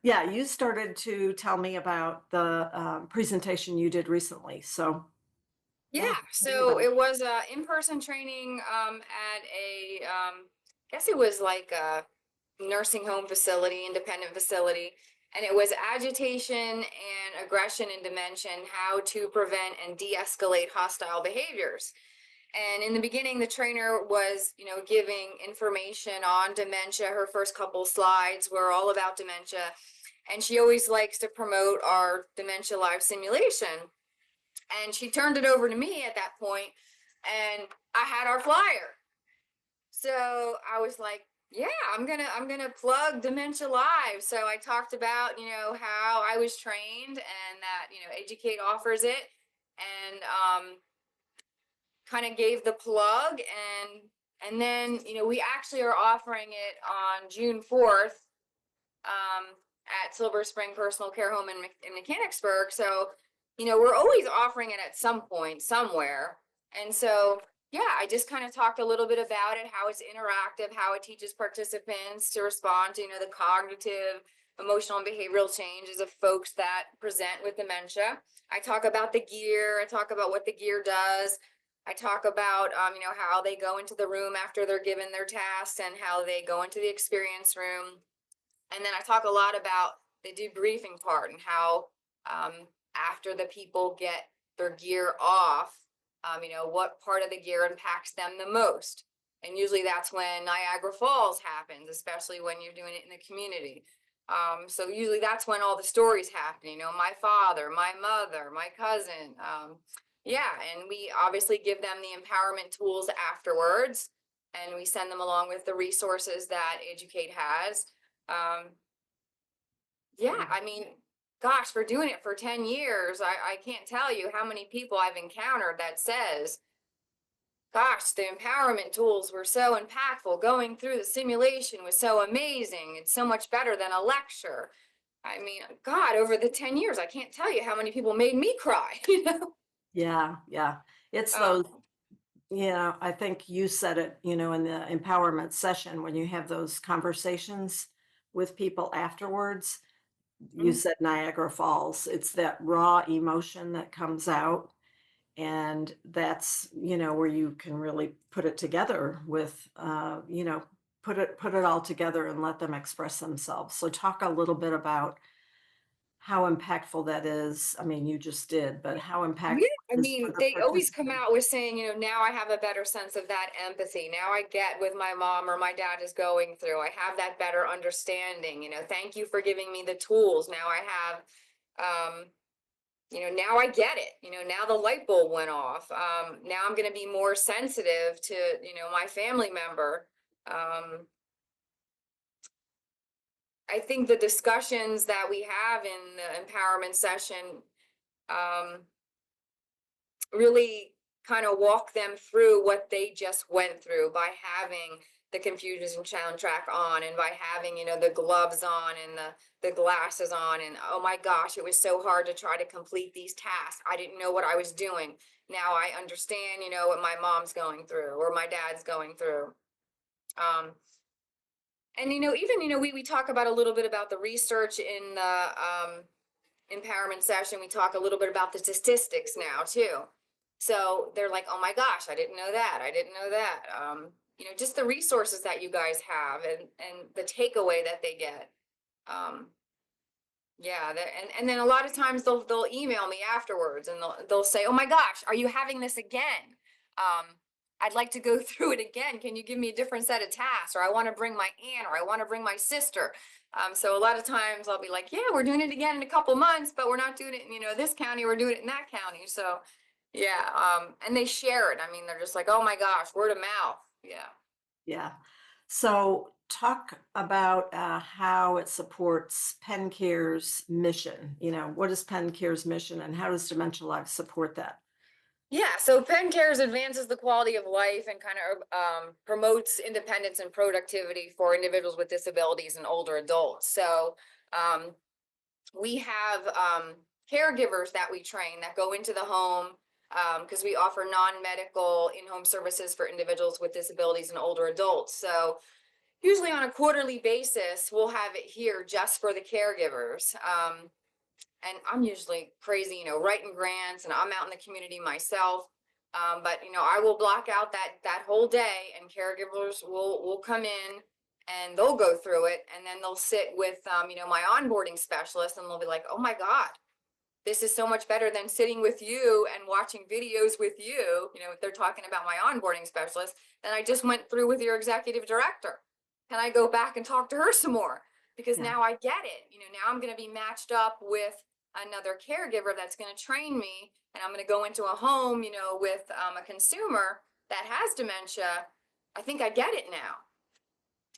Yeah, you started to tell me about the presentation you did recently. So, Yeah, yeah, tell me so about it. it was a in-person training at a guess it was like a nursing home facility, independent facility, and it was agitation and aggression in dementia, and how to prevent and de-escalate hostile behaviors. And in the beginning, the trainer was, giving information on dementia. Her first couple slides were all about dementia, and she always likes to promote our dementia live simulation. And she turned it over to me at that point, and I had our flyer. So I was like, yeah, I'm gonna plug Dementia Live. So I talked about, how I was trained, and that, AGE-u-cate offers it, and kind of gave the plug. And then, we actually are offering it on June 4th, um, at Silver Spring Personal Care Home in Mechanicsburg. So, we're always offering it at some point, somewhere. And so, yeah, I just kind of talked a little bit about it, how it's interactive, how it teaches participants to respond to, the cognitive, emotional, and behavioral changes of folks that present with dementia. I talk about the gear, I talk about what the gear does. I talk about, how they go into the room after they're given their tasks, and how they go into the experience room. And then I talk a lot about the debriefing part, and how, after the people get their gear off, what part of the gear impacts them the most. And usually that's when Niagara Falls happens, especially when you're doing it in the community. So usually that's when all the stories happen, my father, my mother, my cousin. Yeah, and we obviously give them the empowerment tools afterwards, and we send them along with the resources that AGE-u-cate has. um, yeah, I mean, gosh, for doing it for 10 years, I can't tell you how many people I've encountered that says, gosh, the empowerment tools were so impactful. Going through the simulation was so amazing. It's so much better than a lecture. I mean, God, over the 10 years, I can't tell you how many people made me cry, Yeah, yeah. It's those, I think you said it, in the empowerment session when you have those conversations with people afterwards. You Mm. said Niagara Falls. It's that raw emotion that comes out. And that's, where you can really put it together with, put it all together and let them express themselves. So talk a little bit about how impactful that is. I mean, you just did, but how impactful Yeah, I it is for mean, the they always come participant. out with saying, now I have a better sense of that empathy. Now I get what my mom or my dad is going through. I have that better understanding. Thank you for giving me the tools. Now I have, now I get it. Now the light bulb went off. Now I'm going to be more sensitive to, my family member. Um, I think the discussions that we have in the empowerment session, um, really kind of walk them through what they just went through, by having the confusion soundtrack on, and by having, the gloves on, and the glasses on. And oh my gosh, it was so hard to try to complete these tasks. I didn't know what I was doing. Now I understand, what my mom's going through or my dad's going through. um and even, we talk about a little bit about the research in the empowerment session. We talk a little bit about the statistics now too. So they're like, oh my gosh, I didn't know that. I didn't know that. Just the resources that you guys have, and the takeaway that they get. Um, yeah, and then a lot of times they'll email me afterwards, and they'll say, oh my gosh, are you having this again? Um, I'd like to go through it again. Can you give me a different set of tasks? Or I want to bring my aunt, or I want to bring my sister. So a lot of times I'll be like, yeah, we're doing it again in a couple months, but we're not doing it in, this county, we're doing it in that county. So yeah, and they share it. I mean, they're just like, oh my gosh, word of mouth. Yeah. Yeah. So talk about how it supports PennCares' mission. What is PennCares' mission and how does Dementia Live support that? Yeah, so PennCares advances the quality of life, and kind of promotes independence and productivity for individuals with disabilities and older adults. So um, we have caregivers that we train that go into the home, because we offer non-medical in-home services for individuals with disabilities and older adults. So usually on a quarterly basis, we'll have it here just for the caregivers. And I'm usually crazy, writing grants, and I'm out in the community myself. But I will block out that whole day, and caregivers will come in and they'll go through it, and then they'll sit with my onboarding specialist, and they'll be like, "Oh my God, this is so much better than sitting with you and watching videos with you." If they're talking about my onboarding specialist, then I just went through with your executive director. Can I go back and talk to her some more? Because Yeah, now I get it. Now I'm going to be matched up with another caregiver that's going to train me, and I'm going to go into a home, with a consumer that has dementia. I think I get it now.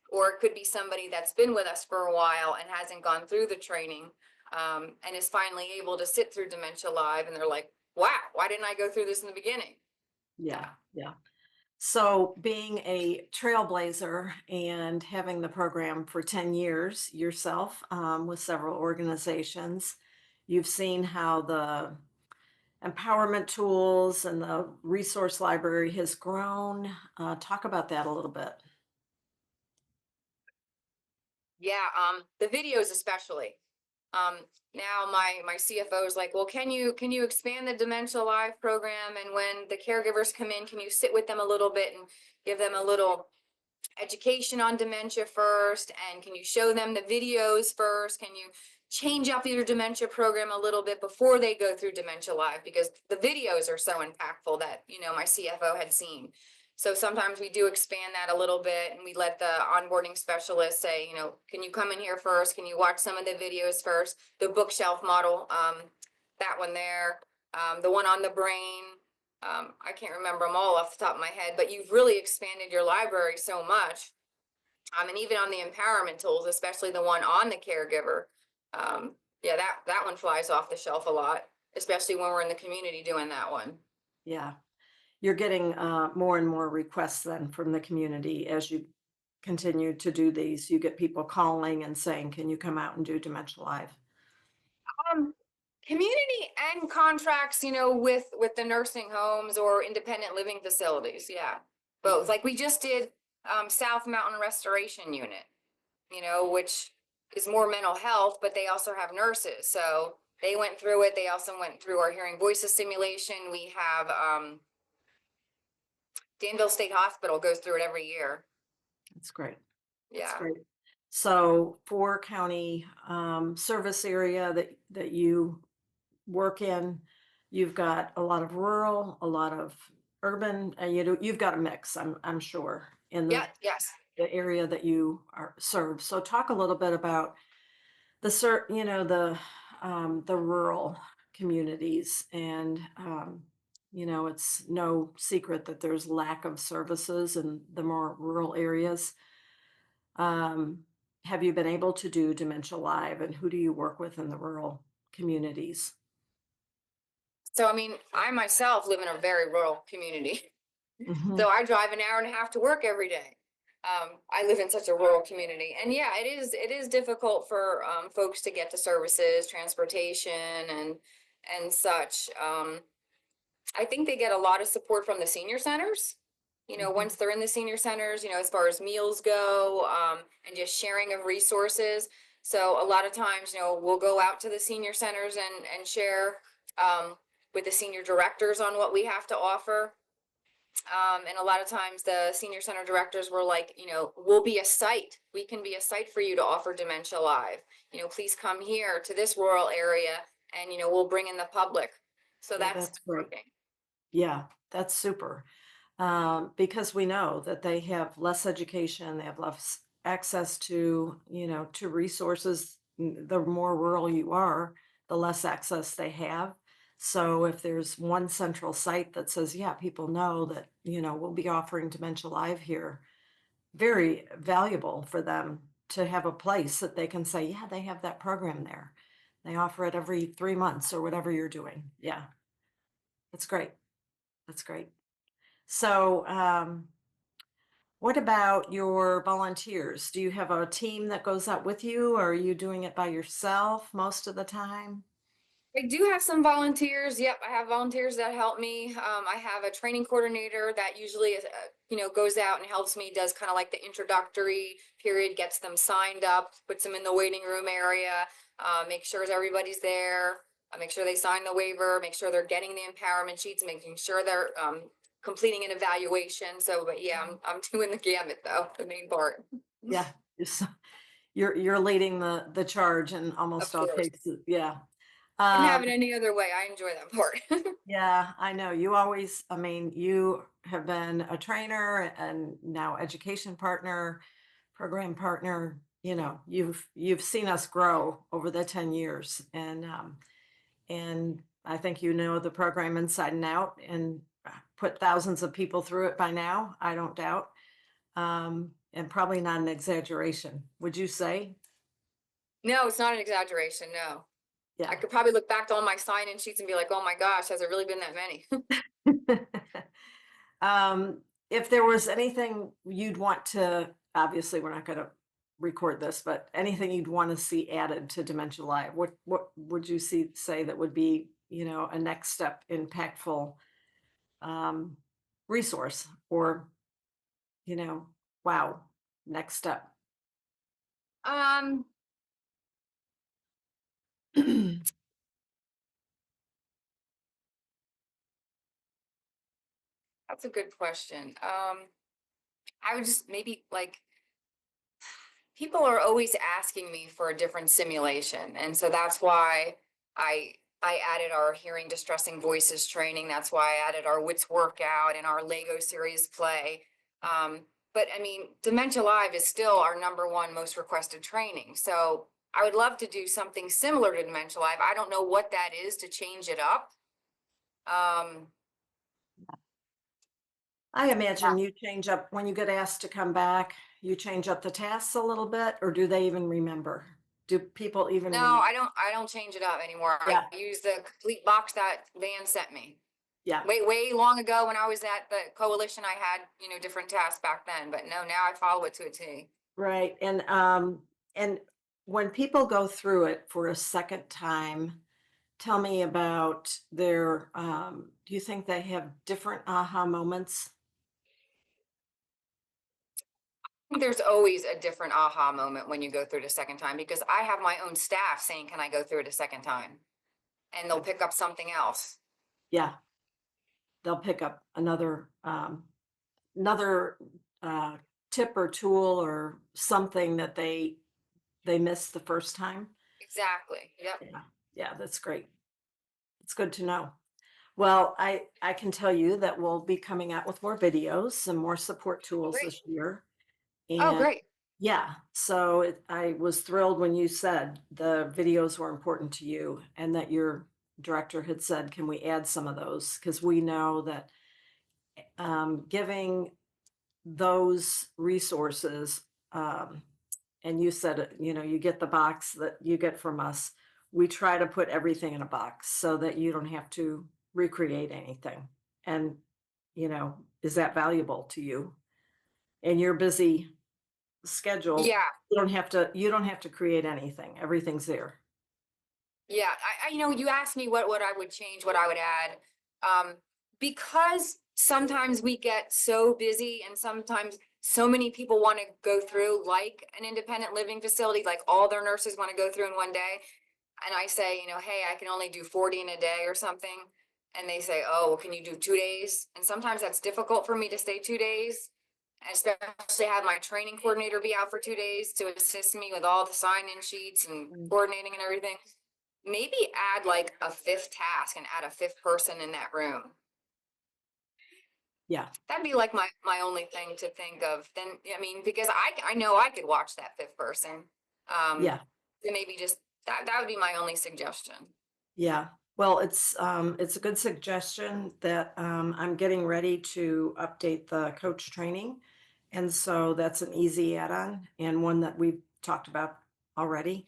Or it could be somebody that's been with us for a while and hasn't gone through the training, and is finally able to sit through Dementia Live, and they're like, wow, why didn't I go through this in the beginning? yeah, Yeah. yeah. So being a trailblazer and having the program for 10 years yourself, with several organizations, you've seen how the empowerment tools and the resource library has grown. Talk about that a little bit. Yeah, the videos especially. Um, Now my CFO is like, well, can you expand the Dementia Live program? And when the caregivers come in, can you sit with them a little bit and give them a little education on dementia first? And can you show them the videos first? Can you change up your dementia program a little bit before they go through Dementia Live? Because the videos are so impactful that, my CFO had seen. So sometimes we do expand that a little bit, and we let the onboarding specialist say, can you come in here first? Can you watch some of the videos first? The bookshelf model, that one there, the one on the brain, I can't remember them all off the top of my head, but you've really expanded your library so much. And even on the empowerment tools, especially the one on the caregiver, yeah, that one flies off the shelf a lot, especially when we're in the community doing that one. Yeah. You're getting more and more requests then from the community as you continue to do these. You get people calling and saying, can you come out and do Dementia Live? Um, Community and contracts, with the nursing homes or independent living facilities. Yeah, both. Yeah, Like we just did South Mountain Restoration Unit, which is more mental health, but they also have nurses. So they went through it. They also went through our hearing voices simulation. We have Danville State Hospital goes through it every year. that's great. That's Yeah. great. So 4 county service area that you work in, you've got a lot of rural, a lot of urban, and you've got a mix, I'm sure, in Yeah. Yes. the area that you are serve. So talk a little bit about the rural communities, and it's no secret that there's lack of services in the more rural areas. um, have you been able to do Dementia Live, and who do you work with in the rural communities? So, I mean, I myself live in a very rural community. Hmm. So I drive an hour and a half to work every day. I live in such a rural community, and yeah, it is difficult for folks to get to services, transportation, and such. I think they get a lot of support from the senior centers. Hmm. Once they're in the senior centers, as far as meals go, and just sharing of resources. So a lot of times, we'll go out to the senior centers and share with the senior directors on what we have to offer. And a lot of times the senior center directors were like, we'll be a site. We can be a site for you to offer Dementia Live. Please come here to this rural area, and, we'll bring in the public. So Yeah, that's that's great. working. Yeah, that's super. Because we know that they have less education, they have less access to resources. The more rural you are, the less access they have. So if there's one central site that says, yeah, people know that, we'll be offering Dementia Live here, very valuable for them to have a place that they can say, yeah, they have that program there. They offer it every 3 months or whatever you're doing. Yeah, that's great. That's great. So, what about your volunteers? Do you have a team that goes out with you, or are you doing it by yourself most of the time? I do have some volunteers. Yep, I have volunteers that help me. I have a training coordinator that usually is, goes out and helps me, does kind of like the introductory period, gets them signed up, puts them in the waiting room area, make sure everybody's there, make sure they sign the waiver, make sure they're getting the empowerment sheets, making sure they're completing an evaluation. So, but yeah, I'm doing the gamut though, the main part. Yeah, it's- you're leading the charge in Of almost all course. cases. Yeah. Couldn't Um, have it any other way. I enjoy that part. yeah, I know. You always, I mean, you have been a trainer and now education partner, program partner. You've seen us grow over the 10 years, and I think you know the program inside and out, and put thousands of people through it by now, I don't doubt. And probably not an exaggeration, would you say? No, it's not an exaggeration. No. I Yeah. could probably look back to all my sign-in sheets and be like, oh my gosh, has it really been that many? If there was anything you'd want to, obviously, we're not going to record this, but anything you'd want to see added to Dementia Live, what would you say that would be, a next step impactful um, resource, or, you know, wow, next step? Um, that's a good question. I would just maybe like people are always asking me for a different simulation, and so that's why I I added our hearing distressing voices training. That's why I added our wits workout and our Lego series play. But I mean, Dementia Live is still our #1 most requested training. So I would love to do something similar to Dementia Live. I don't know what that is to change it up. Um, I imagine you change up when you get asked to come back, you change up the tasks a little bit, or do they even remember? Do people even no, remember? I don't change it up anymore. I Yeah, use the complete box that Van sent me. yeah, Way long ago when I was at the coalition, I had, different tasks back then, but no, now I follow it to a T. right. And when people go through it for a second time, tell me about their, do you think they have different aha moments? I think there's always a different aha moment when you go through it a second time because I have my own staff saying, can I go through it a second time? And they'll pick up something else. Yeah, they'll pick up another uh, tip or tool or something that they missed the first time. Exactly. Yep. Yeah, yeah, that's great. It's good to know. Well, I can tell you that we'll be coming out with more videos, some more support tools Great. this year. Oh, And great. yeah, so I was thrilled when you said the videos were important to you and that your director had said, can we add some of those? Because we know that giving those resources, um, and you said it, you get the box that you get from us. We try to put everything in a box so that you don't have to recreate anything. And, is that valuable to you? In your busy schedule, Yeah. you don't have to create anything. Everything's there. Yeah. You asked me what I would change, what I would add. Um, because sometimes we get so busy and sometimes so many people want to go through like an independent living facility, like all their nurses want to go through in one day. And I say, hey, I can only do 40 in a day or something. And they say, oh, well, can you do 2 days? And sometimes that's difficult for me to stay 2 days, and especially have my training coordinator be out for 2 days to assist me with all the sign-in sheets and Mm. coordinating and everything. Maybe add like a fifth task and add a fifth person in that room. Yeah, That'd be like my only thing to think of. Then I mean, because I know I could watch that fifth person. Um, yeah, then maybe just that would be my only suggestion. yeah. Well, it's a good suggestion that I'm getting ready to update the coach training. And so that's an easy add-on and one that we've talked about already.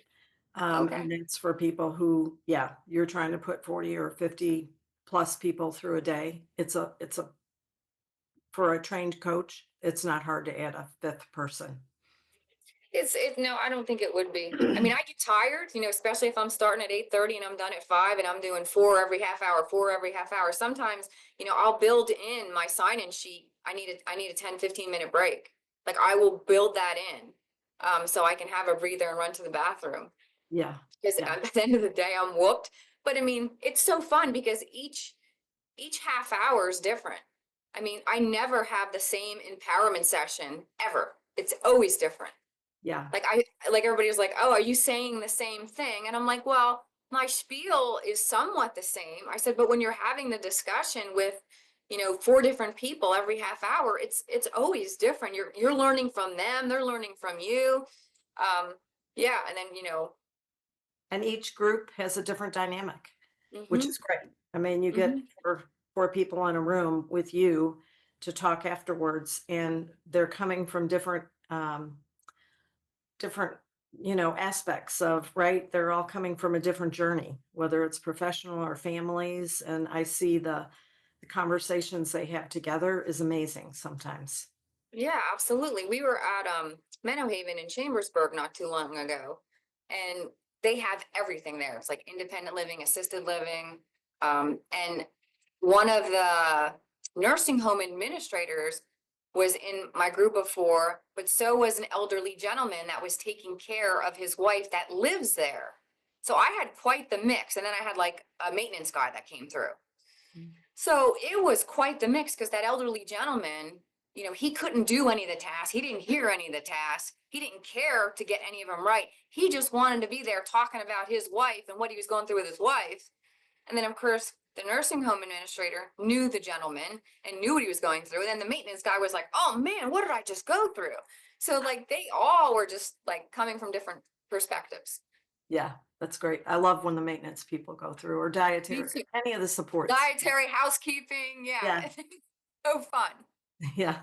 Okay. And it's for people who, yeah, you're trying to put 40 or 50 plus people through a day. It's a for a trained coach, it's not hard to add a fifth person. No, I don't think it would be. I mean, I get tired, especially if I'm starting at 8:30 and I'm done at 5 and I'm doing 4 every half hour. Sometimes, I'll build in my sign-in sheet. I need a 10-15 minute break. Like I will build that in, so I can have a breather and run to the bathroom. Yeah, Because yeah, at the end of the day, I'm whooped. But I mean, it's so fun because each half hour is different. I mean, I never have the same empowerment session ever. It's always different. yeah, Like everybody was like, "Oh, are you saying the same thing?" And I'm like, "Well, my spiel is somewhat the same." I said, "But when you're having the discussion with, four different people every half hour, it's always different. You're learning from them, they're learning from you." Um, yeah, and then, and each group has a different dynamic, which mhm, is great. I mean, you get mhm. 4 people in a room with you to talk afterwards, and they're coming from different, aspects of, right? They're all coming from a different journey, whether it's professional or families, and I see the conversations they have together is amazing sometimes. Yeah, absolutely. We were at Meadow Haven in Chambersburg not too long ago, and they have everything there. It's like independent living, assisted living, and one of the nursing home administrators was in my group of four, but so was an elderly gentleman that was taking care of his wife that lives there. So I had quite the mix, and then I had like a maintenance guy that came through. Mm. So it was quite the mix because that elderly gentleman, he couldn't do any of the tasks. He didn't hear any of the tasks. He didn't care to get any of them right. He just wanted to be there talking about his wife and what he was going through with his wife. And then, of course, the nursing home administrator knew the gentleman and knew what he was going through. And then the maintenance guy was like, "Oh man, what did I just go through?" So, like, they all were just like coming from different perspectives. Yeah, that's great. I love when the maintenance people go through, or Me dietary, too. any of the supports. Dietary, housekeeping. Yeah, Yeah. So fun. yeah,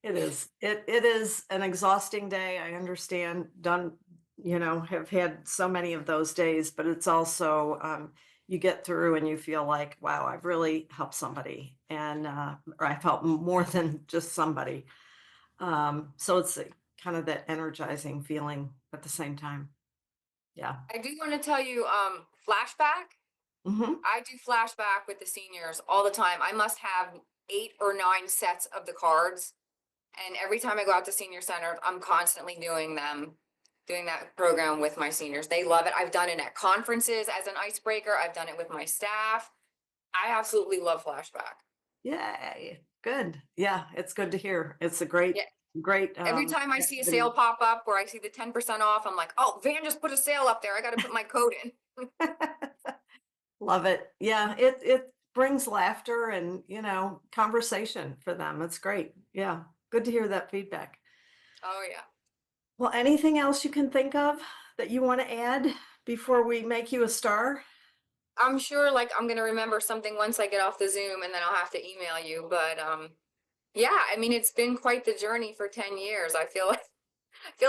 it is. It is an exhausting day. I understand. Have had so many of those days, but it's also you get through and you feel like, wow, I've really helped somebody, and or I've helped more than just somebody. So it's kind of that energizing feeling at the same time. Yeah. I do want to tell you, flashback. Hmm. I do flashback with the seniors all the time. I must have 8 or 9 sets of the cards. And every time I go out to senior center, I'm constantly doing that program with my seniors. They love it. I've done it at conferences as an icebreaker. I've done it with my staff. I absolutely love flashback. Yay. Good. Yeah, it's good to hear. It's a Yeah. great Every time I see a activity. sale pop up where I see the 10% off, I'm like, "Oh, Van just put a sale up there. I got to put my code in." Love it. Yeah, it brings laughter and, conversation for them. It's great. Yeah. Good to hear that feedback. Oh yeah. Well, anything else you can think of that you want to add before we make you a star? I'm sure like I'm gonna remember something once I get off the Zoom and then I'll have to email you. But yeah, I mean it's been quite the journey for 10 years. I feel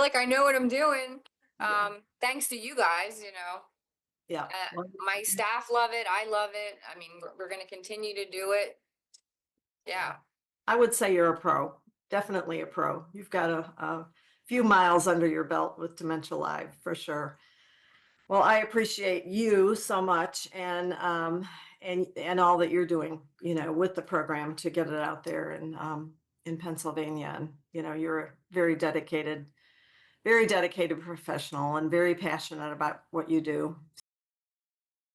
like I know what I'm doing. Yeah. Thanks to you guys, Yeah. Well, my staff love it. I love it. I mean, we're gonna continue to do it. yeah. Yeah. I would say you're a pro. Definitely a pro. You've got a few miles under your belt with Dementia Live for sure. Well, I appreciate you so much and all that you're doing, with the program to get it out there in Pennsylvania. And, you're a very dedicated professional and very passionate about what you do.